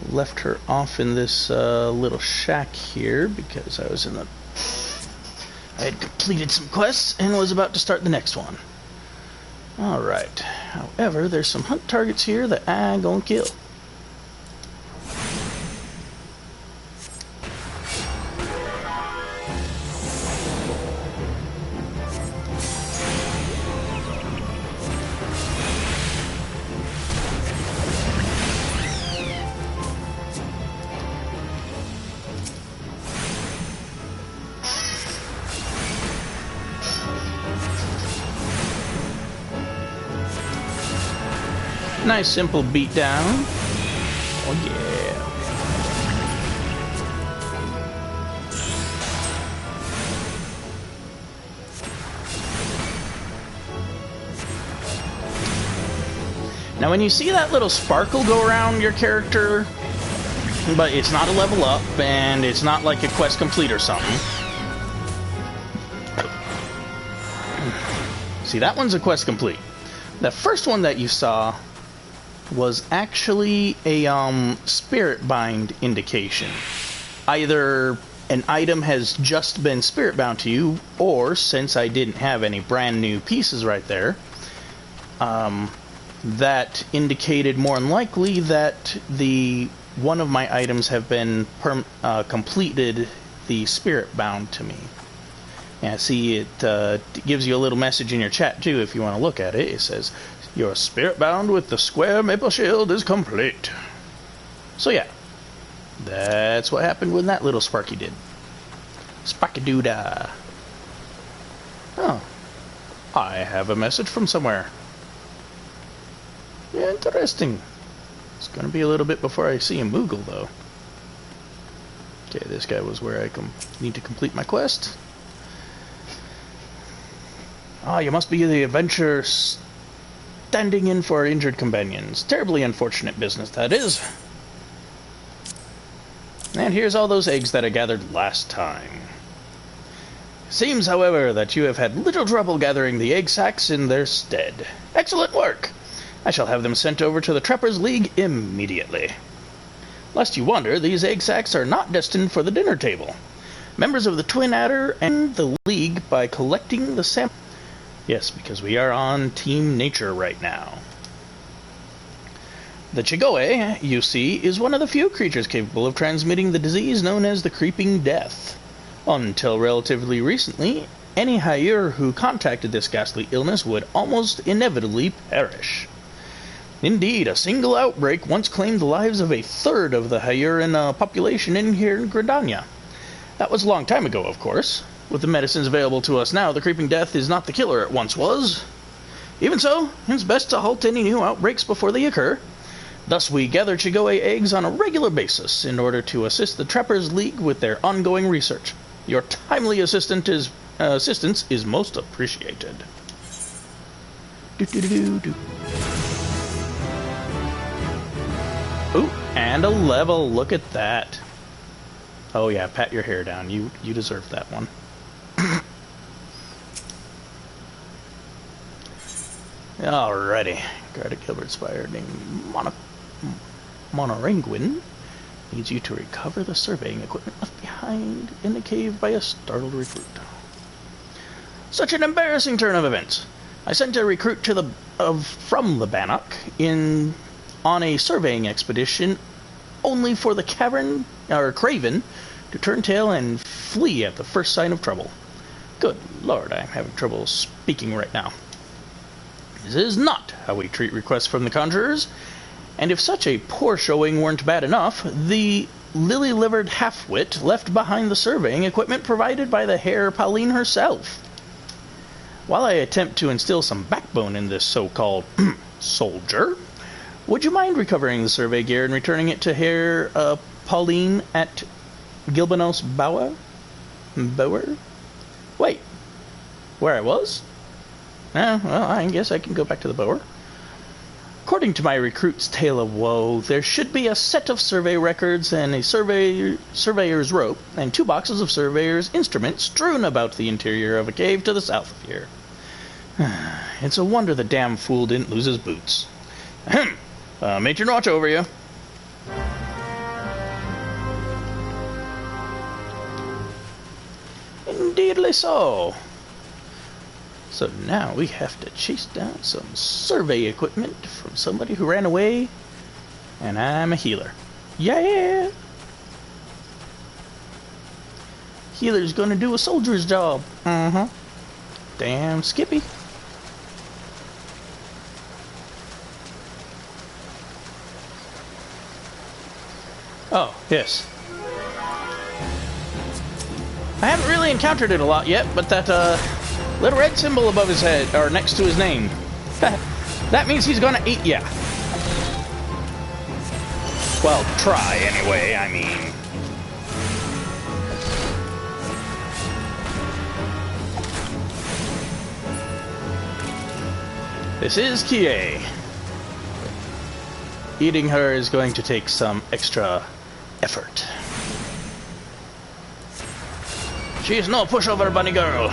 left her off in this little shack here because I had completed some quests and was about to start the next one. Alright. However, there's some hunt targets here that I'm gonna kill. Nice simple beat down. Oh yeah. Now when you see that little sparkle go around your character, but it's not a level up and it's not like a quest complete or something. See, that one's a quest complete. The first one that you saw was actually a spirit bind indication. Either an item has just been spirit bound to you, or since I didn't have any brand new pieces right there, that indicated more than likely that one of my items have been completed the spirit bound to me. Yeah, see, it gives you a little message in your chat too if you want to look at it. It says, your spirit bound with the square maple shield is complete. So yeah, that's what happened when that little Sparky did. Sparky-doo-dah. Oh, I have a message from somewhere. Yeah, interesting. It's going to be a little bit before I see a Moogle, though. Okay, this guy was where I need to complete my quest. Ah, you must be the adventurer standing in for injured companions. Terribly unfortunate business, that is. And here's all those eggs that I gathered last time. Seems, however, that you have had little trouble gathering the egg sacs in their stead. Excellent work! I shall have them sent over to the Trappers League immediately. Lest you wonder, these egg sacs are not destined for the dinner table. Members of the Twin Adder and the League by collecting the samples. Yes, because we are on Team Nature right now. The ch2, you see, is one of the few creatures capable of transmitting the disease known as the Creeping Death. Until relatively recently, any Hayur who contacted this ghastly illness would almost inevitably perish. Indeed, a single outbreak once claimed the lives of a third of the Hayuran population in here in Gridania. That was a long time ago, of course. With the medicines available to us now, the Creeping Death is not the killer it once was. Even so, it's best to halt any new outbreaks before they occur. Thus, we gather ch2 eggs on a regular basis in order to assist the Trappers League with their ongoing research. Your timely assistance is most appreciated. Ooh, and a level. Look at that. Oh yeah, pat your hair down. You deserve that one. Alrighty. Guard a Gilbert Spire named Monoranguin needs you to recover the surveying equipment left behind in the cave by a startled recruit. Such an embarrassing turn of events. I sent a recruit from the Bannock on a surveying expedition only for the Craven to turn tail and flee at the first sign of trouble. Good Lord, I'm having trouble speaking right now. This is not how we treat requests from the conjurers, and if such a poor showing weren't bad enough, the lily-livered half-wit left behind the surveying equipment provided by the Hare Pauline herself. While I attempt to instill some backbone in this so-called soldier, would you mind recovering the survey gear and returning it to Hare Pauline at Gilbanos Bower? Wait, where I was? Well, I guess I can go back to the Bower. According to my recruit's tale of woe, there should be a set of survey records and a surveyor's rope and 2 boxes of surveyor's instruments strewn about the interior of a cave to the south of here. It's a wonder the damn fool didn't lose his boots. Matron, watch over you. Indeedly so. So now we have to chase down some survey equipment from somebody who ran away, and I'm a healer. Yeah! Healer's gonna do a soldier's job. Damn Skippy. Oh, yes. I haven't really encountered it a lot yet, but that little red symbol above his head, or next to his name, that means he's gonna eat ya. Well, try anyway, I mean. This is Kiay. Eating her is going to take some extra effort. She is no pushover, bunny girl.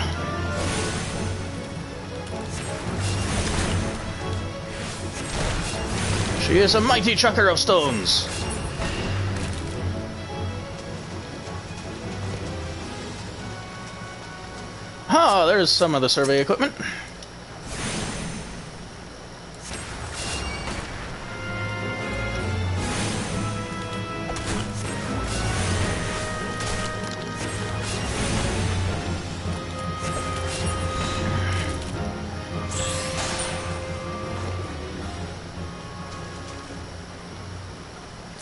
She is a mighty chucker of stones. Ah, there's some of the survey equipment.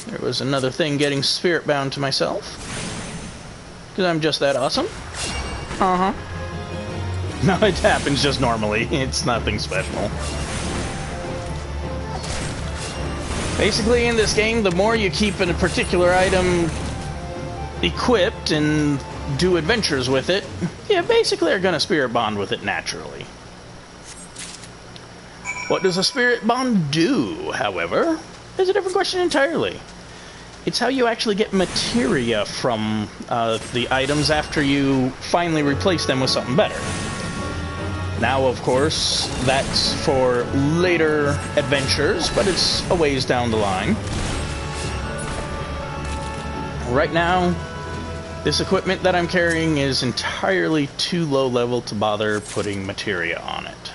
There was another thing getting spirit bound to myself. Because I'm just that awesome. No, it happens just normally. It's nothing special. Basically, in this game, the more you keep a particular item equipped and do adventures with it, you basically are going to spirit bond with it naturally. What does a spirit bond do, however, is a different question entirely. It's how you actually get materia from the items after you finally replace them with something better. Now, of course, that's for later adventures, but it's a ways down the line. Right now, this equipment that I'm carrying is entirely too low level to bother putting materia on it.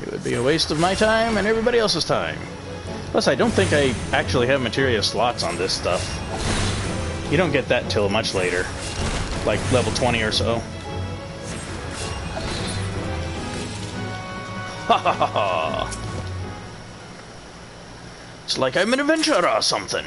It would be a waste of my time and everybody else's time. Plus, I don't think I actually have materia slots on this stuff. You don't get that until much later. Like level 20 or so. Ha ha ha ha! It's like I'm an adventurer or something.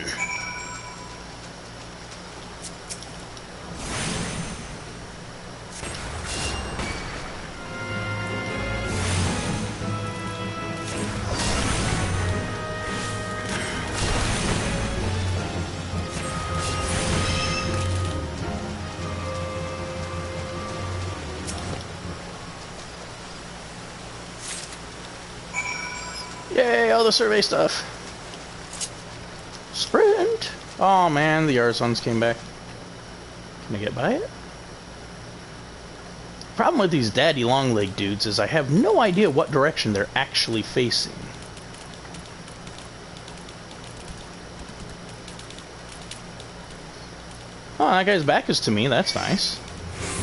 Yay, all the survey stuff. Sprint! Oh man, the Arzons came back. Can I get by it? Problem with these daddy long leg dudes is I have no idea what direction they're actually facing. Oh, that guy's back is to me, that's nice.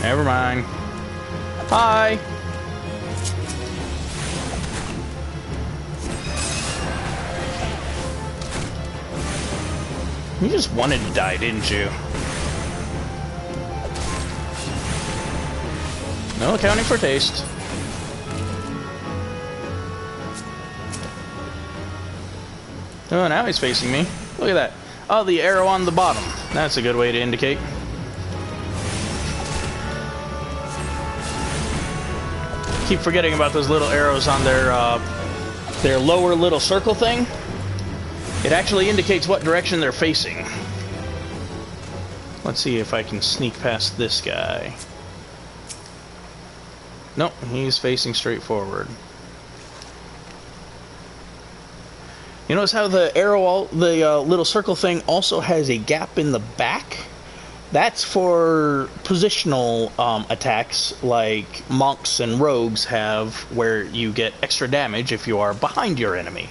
Never mind. Hi! You just wanted to die, didn't you? No accounting for taste. Oh, now he's facing me. Look at that. Oh, the arrow on the bottom. That's a good way to indicate. Keep forgetting about those little arrows on their lower little circle thing. It actually indicates what direction they're facing. Let's see if I can sneak past this guy. Nope, he's facing straight forward. You notice how the arrow, the little circle thing also has a gap in the back? That's for positional attacks like monks and rogues have, where you get extra damage if you are behind your enemy.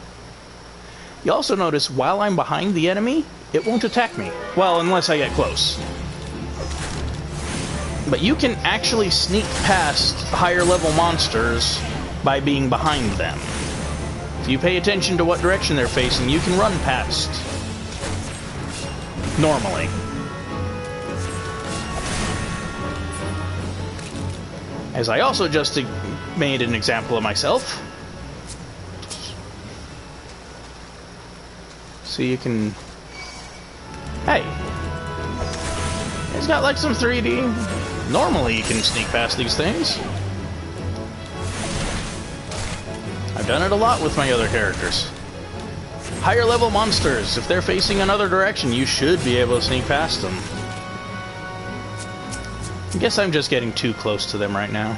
You also notice while I'm behind the enemy, it won't attack me. Well, unless I get close. But you can actually sneak past higher level monsters by being behind them. If you pay attention to what direction they're facing, you can run past. Normally. As I also just made an example of myself. So you can... Hey! It's got like some 3D. Normally you can sneak past these things. I've done it a lot with my other characters. Higher level monsters, if they're facing another direction, you should be able to sneak past them. I guess I'm just getting too close to them right now.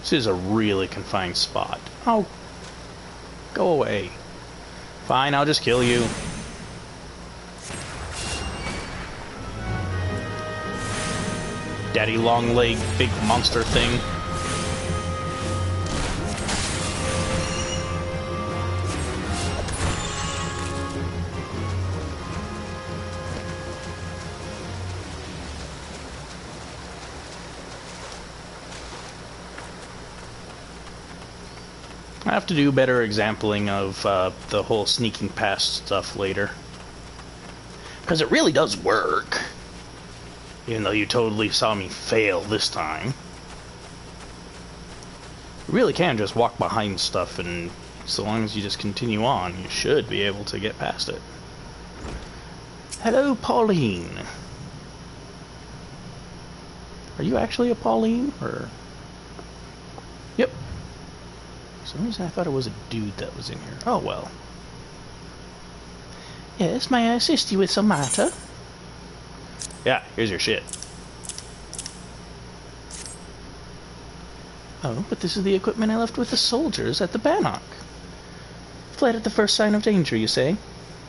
This is a really confined spot. Oh, go away. Fine, I'll just kill you. Daddy long leg, big monster thing. I have to do better exampling of the whole sneaking past stuff later. Because it really does work. Even though you totally saw me fail this time. You really can just walk behind stuff, and so long as you just continue on, you should be able to get past it. Hello, Pauline. Are you actually a Pauline, or...? Yep. For some reason I thought it was a dude that was in here. Oh, well. Yes, may I assist you with some matter? Yeah, here's your shit. Oh, but this is the equipment I left with the soldiers at the Bannock. Fled at the first sign of danger, you say?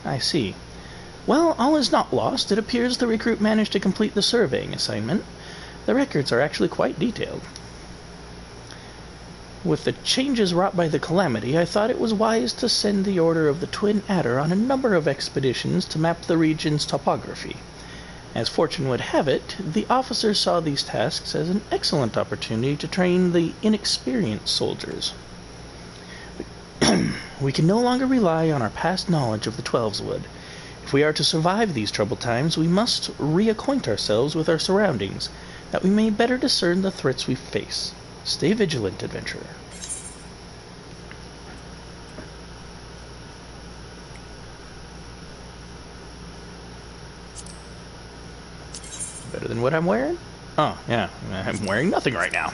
I see. Well, all is not lost. It appears the recruit managed to complete the surveying assignment. The records are actually quite detailed. With the changes wrought by the calamity, I thought it was wise to send the Order of the Twin Adder on a number of expeditions to map the region's topography. As fortune would have it, the officers saw these tasks as an excellent opportunity to train the inexperienced soldiers. We can no longer rely on our past knowledge of the Twelveswood. If we are to survive these troubled times, we must reacquaint ourselves with our surroundings, that we may better discern the threats we face. Stay vigilant, adventurer. Better than what I'm wearing? Oh, yeah. I'm wearing nothing right now.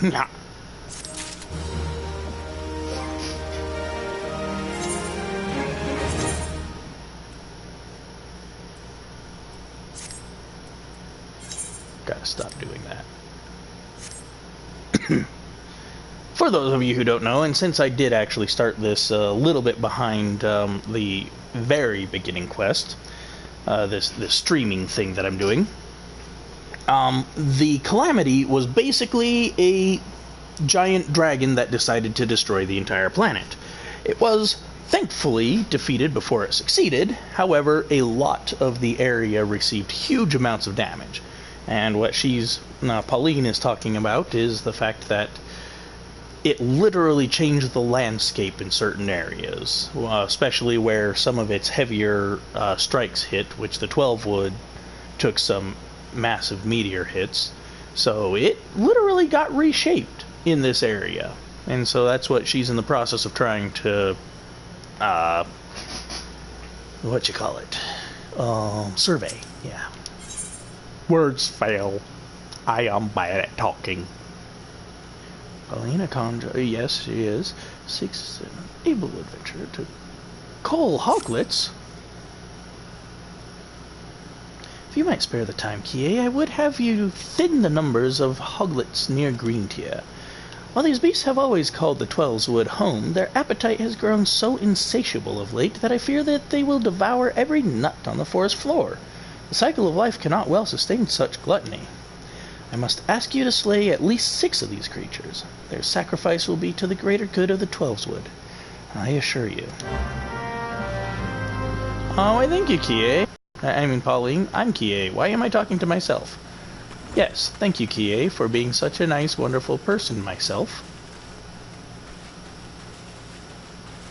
Gotta stop doing that. For those of you who don't know, and since I did actually start this a little bit behind the very beginning quest, this streaming thing that I'm doing, the calamity was basically a giant dragon that decided to destroy the entire planet. It was thankfully defeated before it succeeded. However, a lot of the area received huge amounts of damage. And what Pauline is talking about is the fact that it literally changed the landscape in certain areas, especially where some of its heavier strikes hit, which the 12 took some massive meteor hits. So it literally got reshaped in this area. And so that's what she's in the process of trying to, survey. Yeah. Words fail. I am bad at talking. Paulina Conjure, yes, she is. Seeks an able adventurer to cull hoglets. If you might spare the time, Kiay, I would have you thin the numbers of hoglets near Greentear. While these beasts have always called the Twelveswood home, their appetite has grown so insatiable of late that I fear that they will devour every nut on the forest floor. The cycle of life cannot well sustain such gluttony. I must ask you to slay at least 6 of these creatures. Their sacrifice will be to the greater good of the Twelveswood, I assure you. Oh, I thank you, Kiay. I mean, Pauline, I'm Kiay. Why am I talking to myself? Yes, thank you, Kiay, for being such a nice, wonderful person, myself.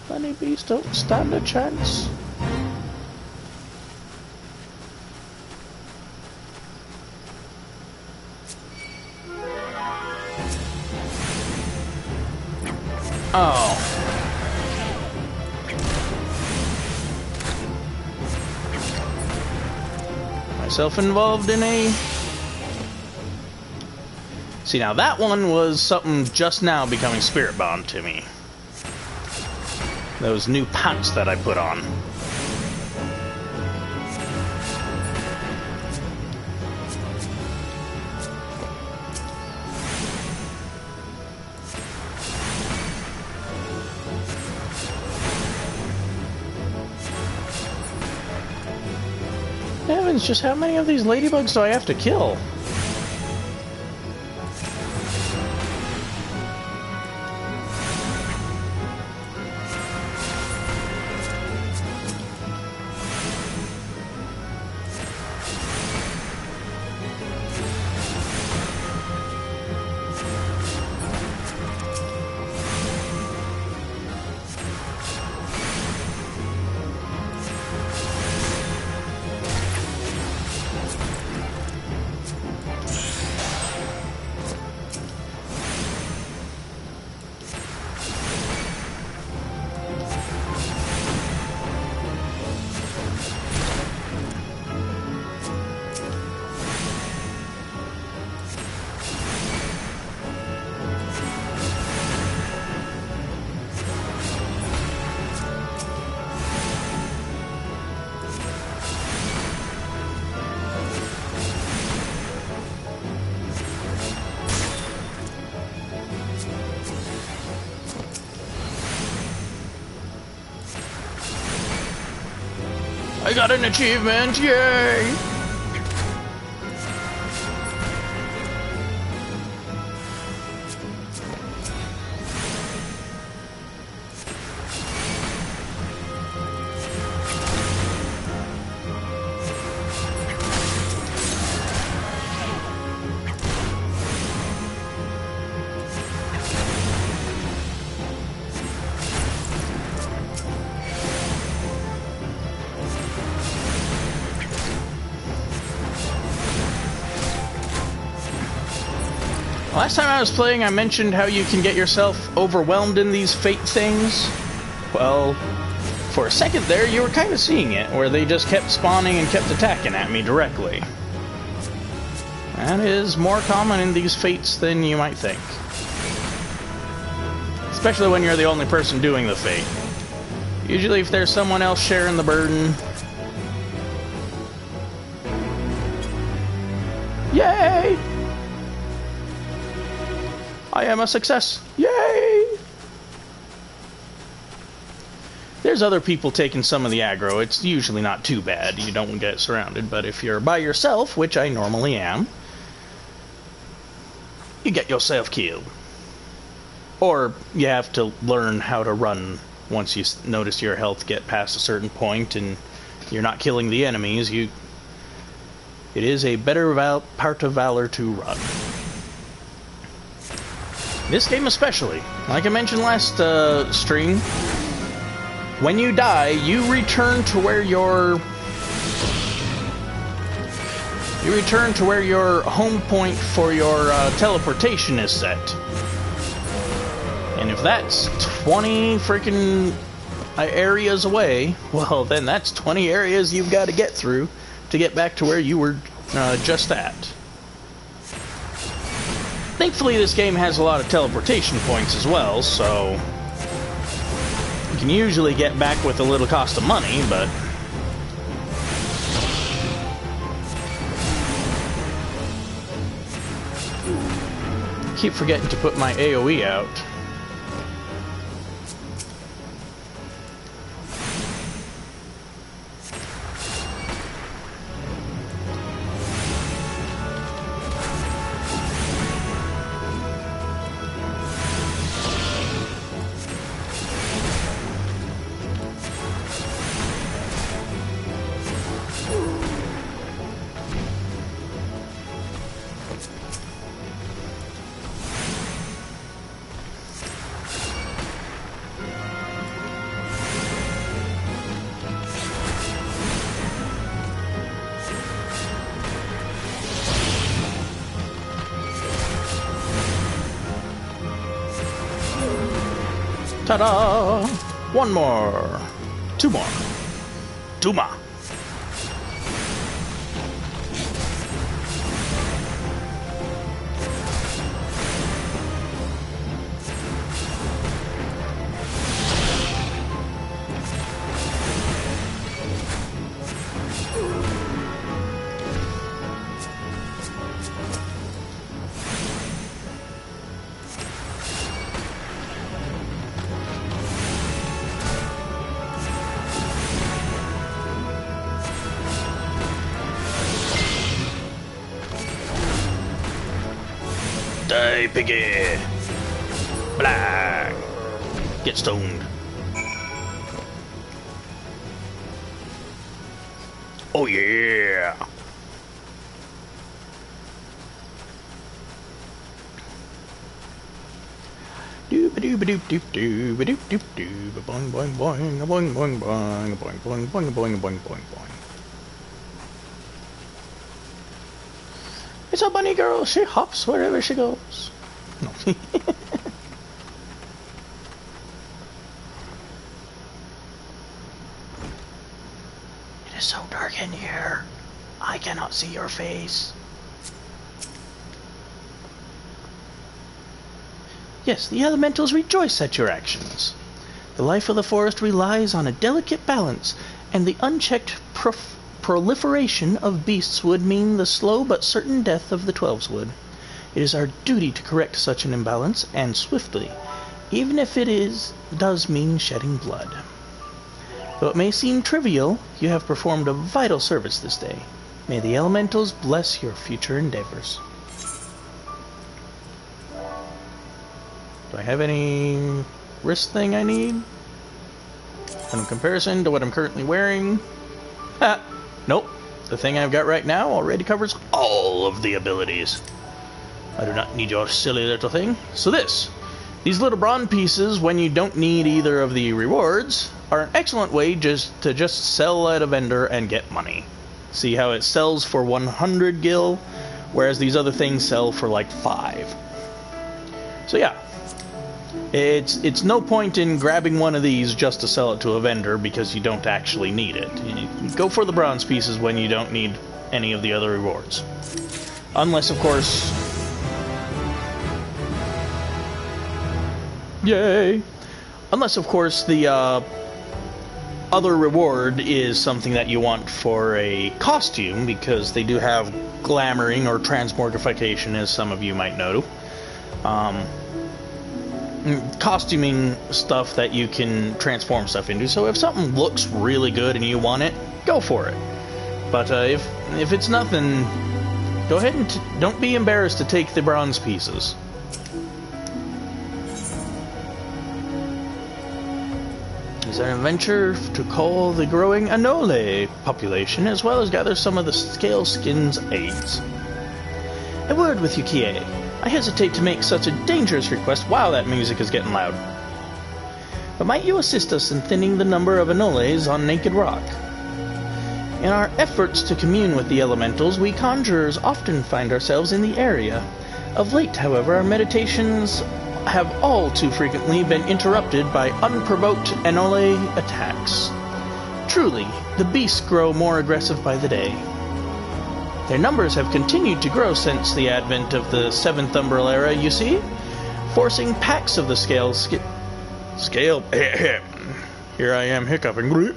Honeybees don't stand a chance. Oh. Myself involved in a... See, now that one was something just now becoming spirit bound to me. Those new pants that I put on. Heavens, just how many of these ladybugs do I have to kill? I got an achievement, yay! Last time I was playing, I mentioned how you can get yourself overwhelmed in these fate things. Well, for a second there, you were kind of seeing it, where they just kept spawning and kept attacking at me directly. That is more common in these fates than you might think. Especially when you're the only person doing the fate. Usually if there's someone else sharing the burden... Yay! I am a success! Yay! There's other people taking some of the aggro. It's usually not too bad. You don't get surrounded. But if you're by yourself, which I normally am, you get yourself killed. Or you have to learn how to run once you notice your health get past a certain point and you're not killing the enemies. It is a better part of valor to run. This game especially, like I mentioned last stream, when you die, you return to where your home point for your teleportation is set. And if that's 20 freaking areas away, well then that's 20 areas you've got to get through to get back to where you were just at. Thankfully, this game has a lot of teleportation points as well, so you can usually get back with a little cost of money, but I keep forgetting to put my AoE out. Ta-da! One more. Two more. Two more. Die, piggy! Black! Get stoned. Oh yeah! Doop doop doop doop doop doop doop doop boing boing boing boing boing boing boing boing boing boing boing boing boing. It's a bunny girl. She hops wherever she goes. No. It is so dark in here. I cannot see your face. Yes, the elementals rejoice at your actions. The life of the forest relies on a delicate balance, and the unchecked proliferation of beasts would mean the slow but certain death of the Twelveswood. It is our duty to correct such an imbalance, and swiftly, even if does mean shedding blood. Though it may seem trivial, you have performed a vital service this day. May the elementals bless your future endeavors. Do I have any wrist thing I need? In comparison to what I'm currently wearing? Ha! Nope. The thing I've got right now already covers all of the abilities. I do not need your silly little thing. So these little bronze pieces, when you don't need either of the rewards, are an excellent way to just sell at a vendor and get money. See how it sells for 100 gil, whereas these other things sell for like 5. So yeah. It's no point in grabbing one of these just to sell it to a vendor because you don't actually need it. You go for the bronze pieces when you don't need any of the other rewards. Unless, of course... Yay! Unless, of course, the other reward is something that you want for a costume, because they do have glamoring or transmogrification, as some of you might know. Costuming stuff that you can transform stuff into. So if something looks really good and you want it, go for it. But if it's nothing, go ahead and don't be embarrassed to take the bronze pieces. It's an adventure to call the growing Anole population, as well as gather some of the Scale Skin's eggs. A word with you, Kiay. I hesitate to make such a dangerous request. Wow, that music is getting loud. But might you assist us in thinning the number of Anoles on Naked Rock? In our efforts to commune with the elementals, we conjurers often find ourselves in the area. Of late, however, our meditations have all too frequently been interrupted by unprovoked Anole attacks. Truly, the beasts grow more aggressive by the day. Their numbers have continued to grow since the advent of the 7th Umbral Era, you see, forcing packs of the scale here I am hiccuping,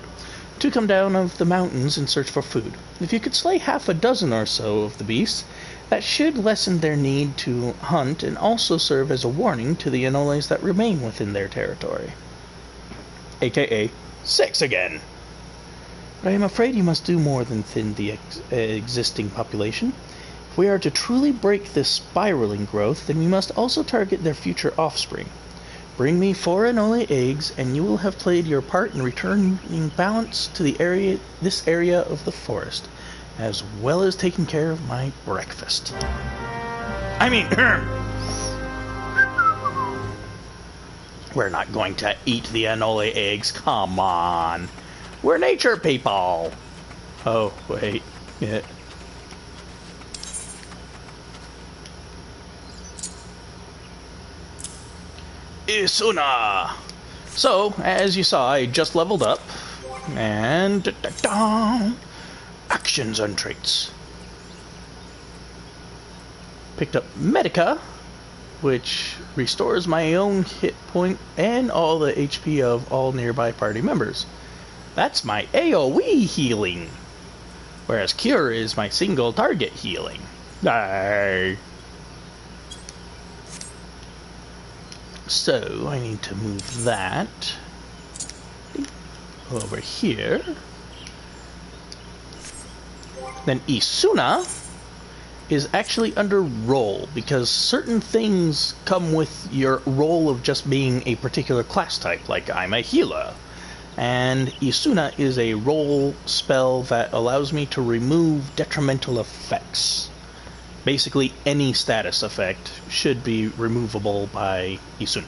to come down of the mountains in search for food. If you could slay half a dozen or so of the beasts, that should lessen their need to hunt and also serve as a warning to the Anoles that remain within their territory. AKA 6 again! But I am afraid you must do more than thin the existing population. If we are to truly break this spiraling growth, then we must also target their future offspring. Bring me 4 Anole eggs, and you will have played your part in returning balance to this area of the forest, as well as taking care of my breakfast. I mean, we're not going to eat the Anole eggs, come on. We're nature people. Oh, wait. Yeah. Isuna! So, as you saw, I just leveled up. And... actions and traits. Picked up Medica, which restores my own hit point and all the HP of all nearby party members. That's my AoE healing. Whereas Cure is my single target healing. Aye. So, I need to move that over here. Then Isuna is actually under role, because certain things come with your role of just being a particular class type, like I'm a healer. And Isuna is a role spell that allows me to remove detrimental effects. Basically, any status effect should be removable by Isuna.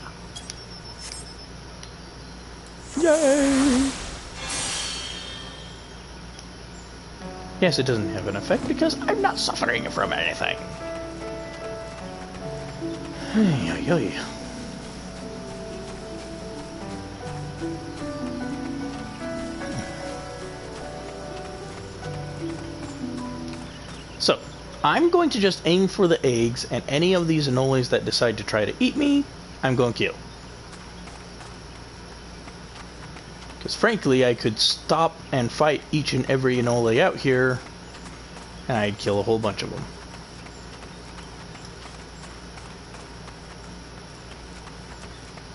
Yay! Yes, it doesn't have an effect because I'm not suffering from anything. So, I'm going to just aim for the eggs, and any of these anoles that decide to try to eat me, I'm going to kill. Because frankly, I could stop and fight each and every anole out here, and I'd kill a whole bunch of them.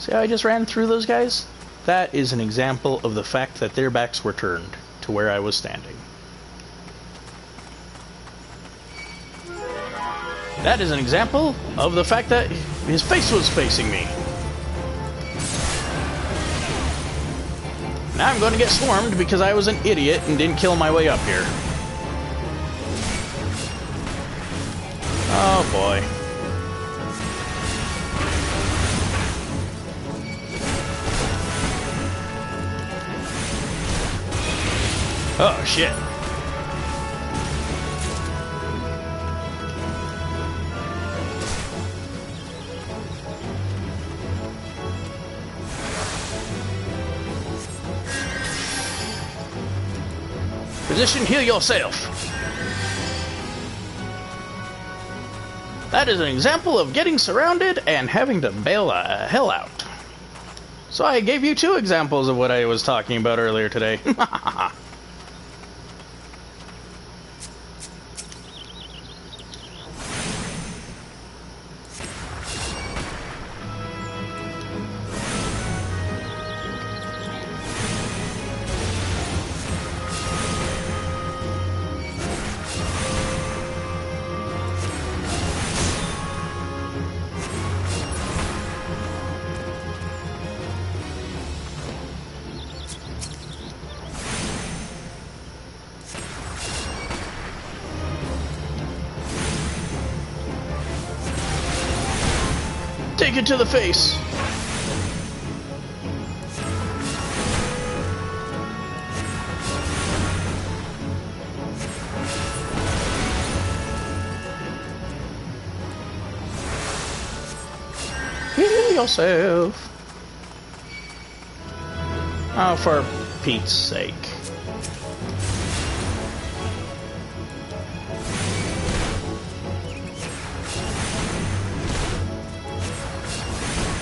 See how I just ran through those guys? That is an example of the fact that their backs were turned to where I was standing. That is an example of the fact that his face was facing me. Now I'm going to get swarmed because I was an idiot and didn't kill my way up here. Oh boy. Oh shit. Physician, heal yourself. That is an example of getting surrounded and having to bail the hell out. So I gave you 2 examples of what I was talking about earlier today. Take it to the face. Heal yourself. Oh, for Pete's sake.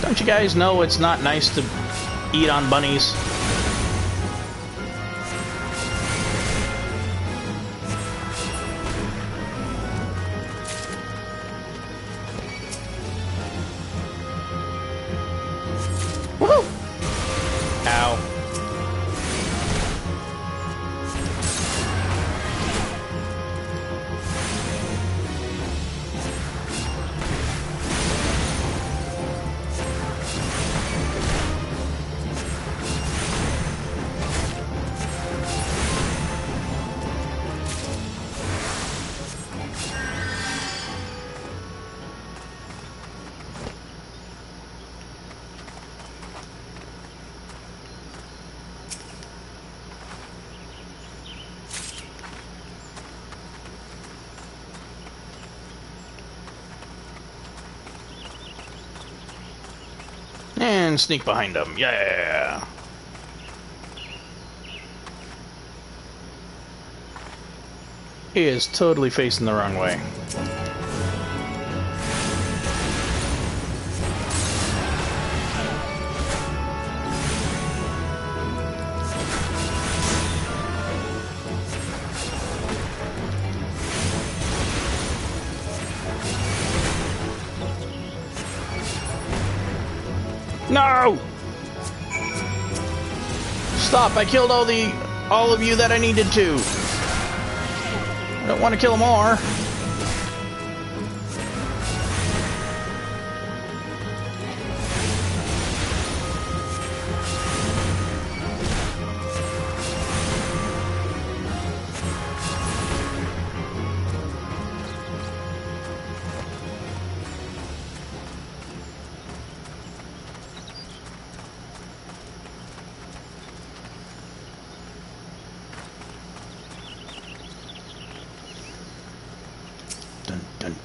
Don't you guys know it's not nice to eat on bunnies? Woohoo! Ow. and sneak behind them. Yeah! He is totally facing the wrong way. No! Stop, I killed all of you that I needed to. I don't want to kill more.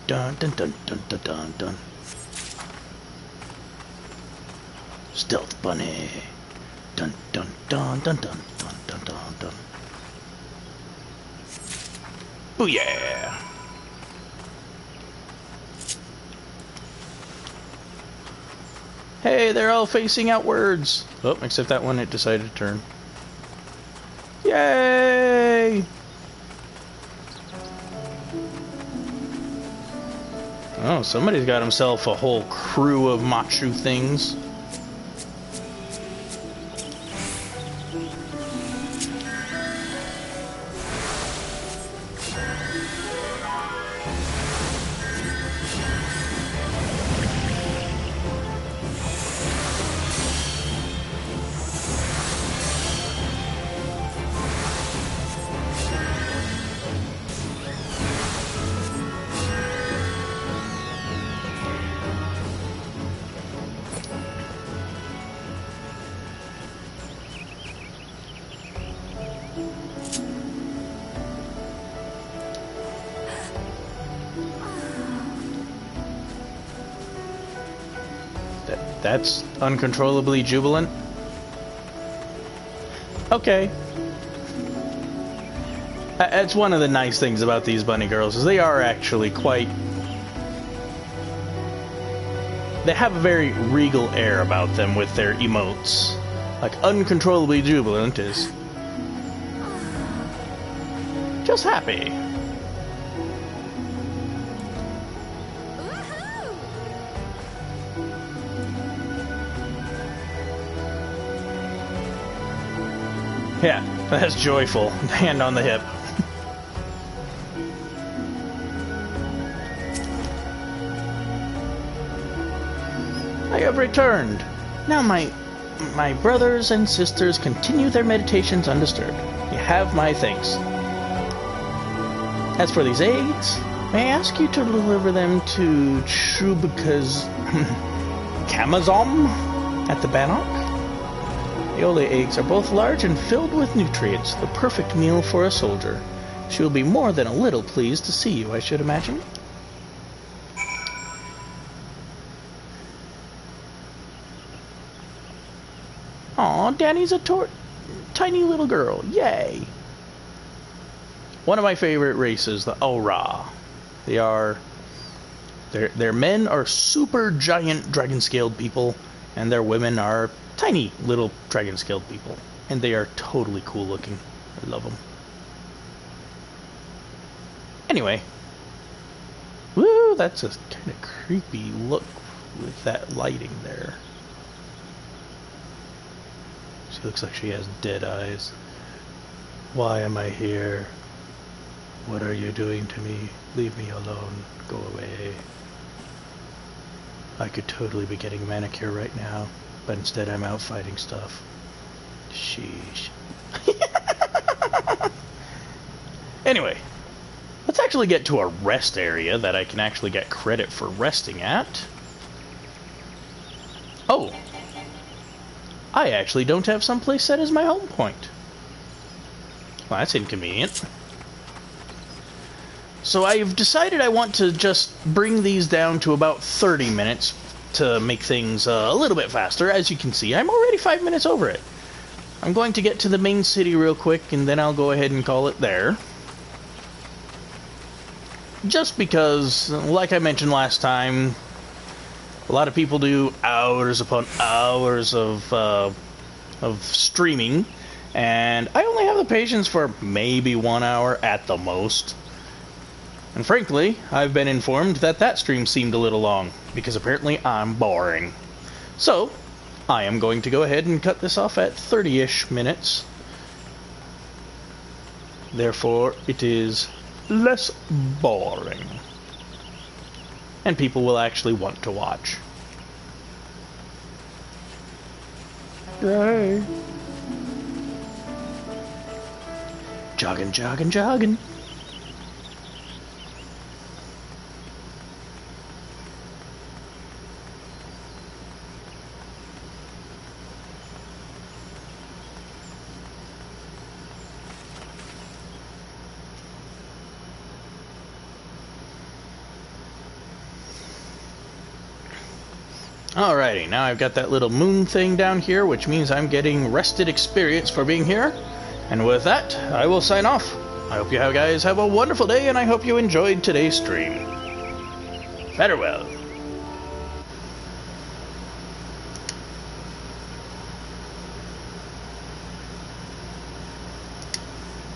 Dun dun dun dun dun dun dun. Stealth bunny. Dun dun dun dun dun dun dun dun dun. Booyah! Hey, they're all facing outwards. Oh, except that one, it decided to turn. Yay! Oh, somebody's got himself a whole crew of macho things. That's uncontrollably jubilant. Okay. That's one of the nice things about these bunny girls, is they are actually quite... They have a very regal air about them with their emotes. Like, uncontrollably jubilant is... just happy. Yeah, that's joyful. Hand on the hip. I have returned. Now my brothers and sisters continue their meditations undisturbed. You have my thanks. As for these eggs, may I ask you to deliver them to Chubka's Kamazom at the Bannock? The Ole eggs are both large and filled with nutrients, the perfect meal for a soldier. She will be more than a little pleased to see you, I should imagine. Aw, Danny's a tiny little girl. Yay! One of my favorite races, the Ora. Their men are super giant dragon-scaled people, and their women are tiny little dragon-scaled people. And they are totally cool looking. I love them. Anyway. Woo, that's a kind of creepy look with that lighting there. She looks like she has dead eyes. Why am I here? What are you doing to me? Leave me alone. Go away. I could totally be getting a manicure right now, but instead I'm out fighting stuff. Sheesh. Anyway, let's actually get to a rest area that I can actually get credit for resting at. Oh! I actually don't have someplace set as my home point. Well, that's inconvenient. So I've decided I want to just bring these down to about 30 minutes to make things a little bit faster, as you can see, I'm already 5 minutes over it. I'm going to get to the main city real quick, and then I'll go ahead and call it there. Just because, like I mentioned last time, a lot of people do hours upon hours of streaming, and I only have the patience for maybe 1 hour at the most. And frankly, I've been informed that that stream seemed a little long, because apparently I'm boring. So, I am going to go ahead and cut this off at 30-ish minutes. Therefore, it is less boring. And people will actually want to watch. Yay! Jogging, jogging, jogging. Alrighty, now I've got that little moon thing down here, which means I'm getting rested experience for being here. And with that, I will sign off. I hope you guys have a wonderful day, and I hope you enjoyed today's stream. Farewell.